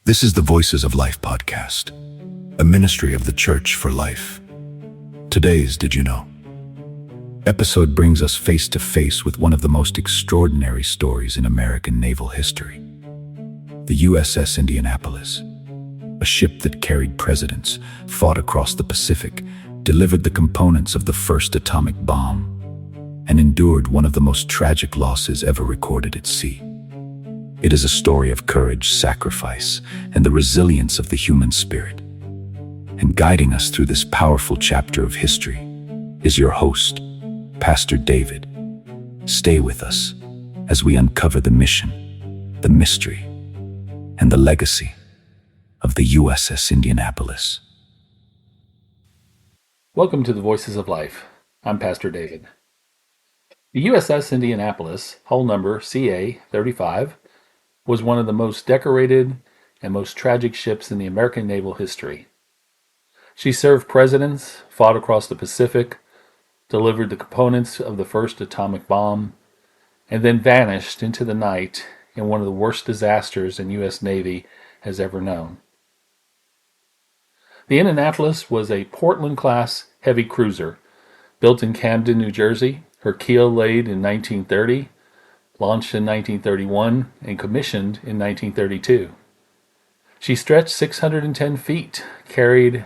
This is the Voices of Life podcast, a ministry of the Church for Life. Today's Did You Know? Episode brings us face to face with one of the most extraordinary stories in American naval history. The USS Indianapolis, a ship that carried presidents, fought across the Pacific, delivered the components of the first atomic bomb, and endured one of the most tragic losses ever recorded at sea. It is a story of courage, sacrifice, and the resilience of the human spirit. And guiding us through this powerful chapter of history is your host, Pastor David. Stay with us as we uncover the mission, the mystery, and the legacy of the USS Indianapolis. Welcome to the Voices of Life. I'm Pastor David. The USS Indianapolis, hull number CA-35, was one of the most decorated and most tragic ships in the American naval history. She served presidents, fought across the Pacific, delivered the components of the first atomic bomb, and then vanished into the night in one of the worst disasters the U.S. Navy has ever known. The Indianapolis was a Portland-class heavy cruiser built in Camden, New Jersey. Her keel laid in 1930, launched in 1931, and commissioned in 1932. She stretched 610 feet, carried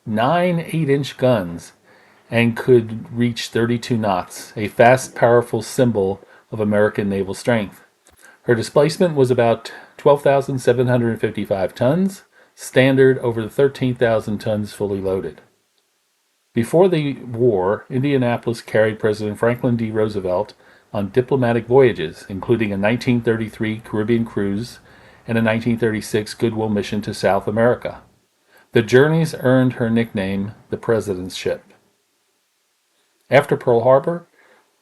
9 8-inch guns, and could reach 32 knots, a fast, powerful symbol of American naval strength. Her displacement was about 12,755 tons, standard over the 13,000 tons fully loaded. Before the war, Indianapolis carried President Franklin D. Roosevelt on diplomatic voyages, including a 1933 Caribbean cruise and a 1936 goodwill mission to South America. The journeys earned her nickname, the President's Ship. After Pearl Harbor,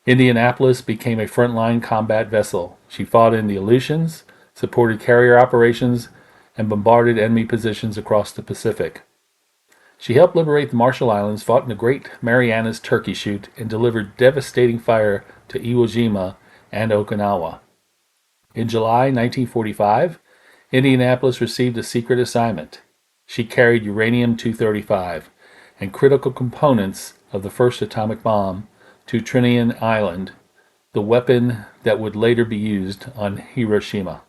Indianapolis became a frontline combat vessel. She fought in the Aleutians, supported carrier operations, and bombarded enemy positions across the Pacific. She helped liberate the Marshall Islands, fought in the Great Marianas Turkey Shoot, and delivered devastating fire to Iwo Jima and Okinawa. In July 1945, Indianapolis received a secret assignment. She carried uranium-235 and critical components of the first atomic bomb to Tinian Island, the weapon that would later be used on Hiroshima.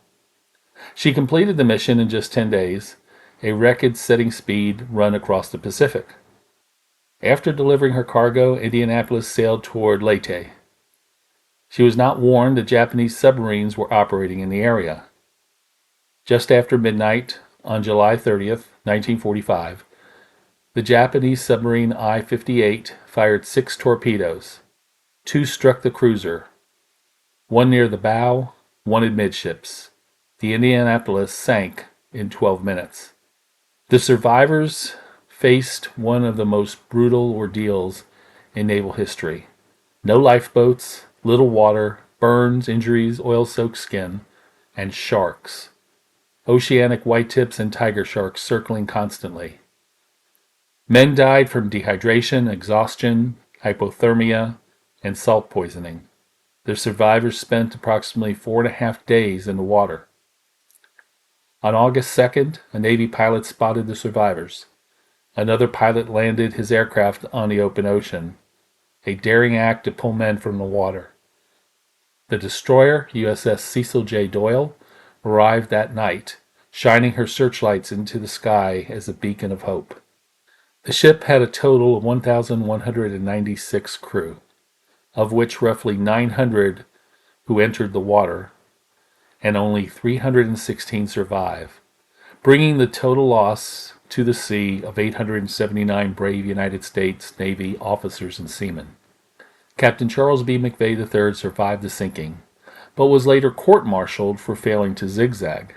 She completed the mission in just 10 days, a record-setting speed run across the Pacific. After delivering her cargo, Indianapolis sailed toward Leyte. She was not warned that Japanese submarines were operating in the area. Just after midnight on July 30th, 1945, the Japanese submarine I-58 fired 6 torpedoes. 2 struck the cruiser, 1 near the bow, 1 amidships. The Indianapolis sank in 12 minutes. The survivors faced one of the most brutal ordeals in naval history. No lifeboats, little water, burns, injuries, oil-soaked skin, and sharks. Oceanic whitetips and tiger sharks circling constantly. Men died from dehydration, exhaustion, hypothermia, and salt poisoning. The survivors spent approximately 4.5 days in the water. On August 2nd, a Navy pilot spotted the survivors. Another pilot landed his aircraft on the open ocean, a daring act to pull men from the water. The destroyer, USS Cecil J. Doyle, arrived that night, shining her searchlights into the sky as a beacon of hope. The ship had a total of 1,196 crew, of which roughly 900 who entered the water, and only 316 survive, bringing the total loss to the sea of 879 brave United States Navy officers and seamen. Captain Charles B. McVay III survived the sinking, but was later court-martialed for failing to zigzag.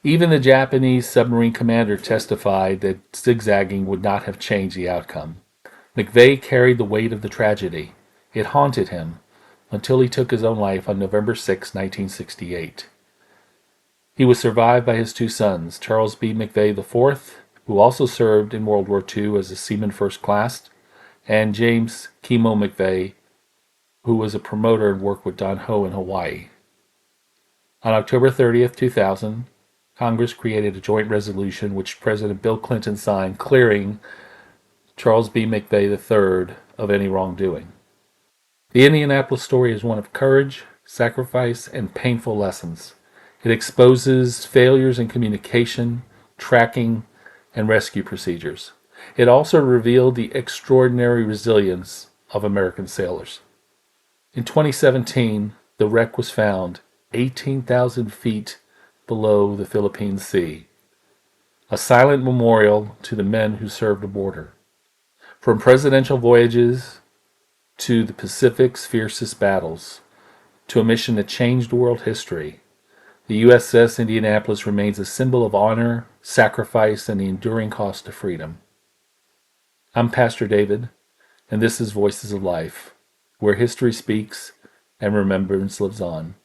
Even the Japanese submarine commander testified that zigzagging would not have changed the outcome. McVay carried the weight of the tragedy. It haunted him until he took his own life on November 6, 1968. He was survived by his 2 sons, Charles B. McVay IV, who also served in World War II as a Seaman First Class, and James Kimo McVay, who was a promoter and worked with Don Ho in Hawaii. On October 30th, 2000, Congress created a joint resolution which President Bill Clinton signed, clearing Charles B. McVeigh III of any wrongdoing. The Indianapolis story is one of courage, sacrifice, and painful lessons. It exposes failures in communication, tracking, and rescue procedures. It also revealed the extraordinary resilience of American sailors. In 2017, the wreck was found 18,000 feet below the Philippine Sea, a silent memorial to the men who served aboard her. From presidential voyages to the Pacific's fiercest battles, to a mission that changed world history, the USS Indianapolis remains a symbol of honor, sacrifice, and the enduring cost of freedom. I'm Pastor David, and this is Voices of Life, where history speaks and remembrance lives on.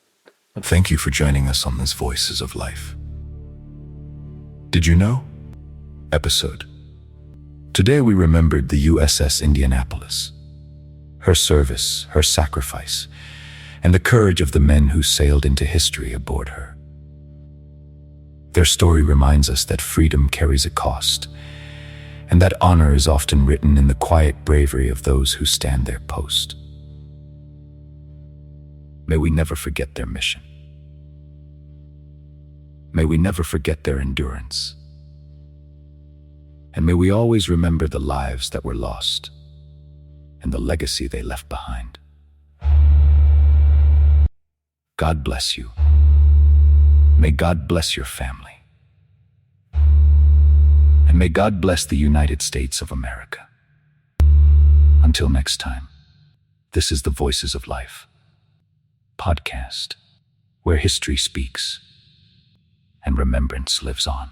Thank you for joining us on this Voices of Life. Did you know? Episode. Today we remembered the USS Indianapolis. Her service, her sacrifice, and the courage of the men who sailed into history aboard her. Their story reminds us that freedom carries a cost, and that honor is often written in the quiet bravery of those who stand their post. May we never forget their mission. May we never forget their endurance. And may we always remember the lives that were lost and the legacy they left behind. God bless you. May God bless your family. And may God bless the United States of America. Until next time, this is the Voices of Life podcast, where history speaks and remembrance lives on.